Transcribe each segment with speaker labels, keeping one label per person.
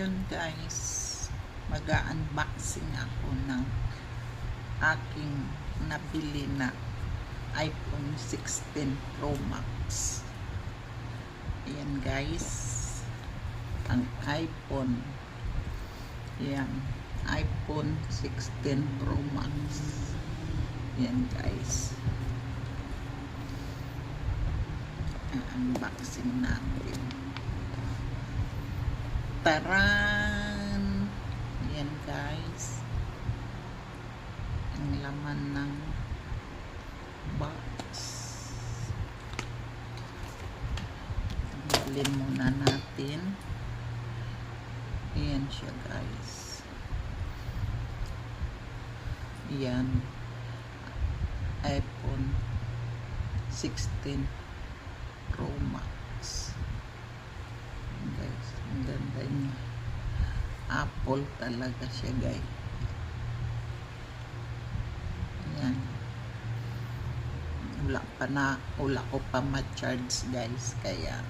Speaker 1: Ngayon guys, mag-unboxing ako ng aking nabili na iPhone 16 Pro Max. Ayan guys, ang iPhone. Ayan, iPhone 16 Pro Max. Ayan guys, unboxing natin. Taran! Ayan guys, ang laman ng box. Tanggalin muna natin. Ayan siya guys. Ayan, iPhone 16 Pro Max. Guys, ang ganda niya. Apple talaga siya guys. Ayan. Wala ko pa ma-charge guys, kaya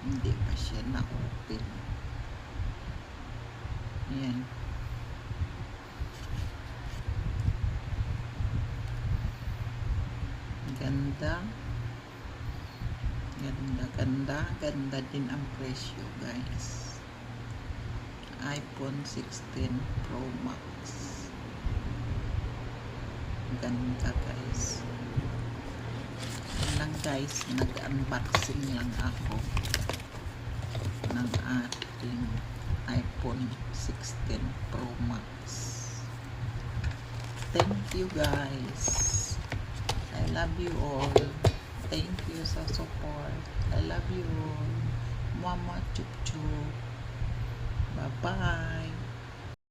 Speaker 1: hindi pa siya na-open. Ayan. Ganda din ang presyo guys. iPhone 16 Pro Max. Ganda guys. Lang guys, nag-unboxing lang ako ng ating iPhone 16 Pro Max. Thank you guys. I love you all. Thank you sa support. I love you all. Mama chup chup. Bye bye.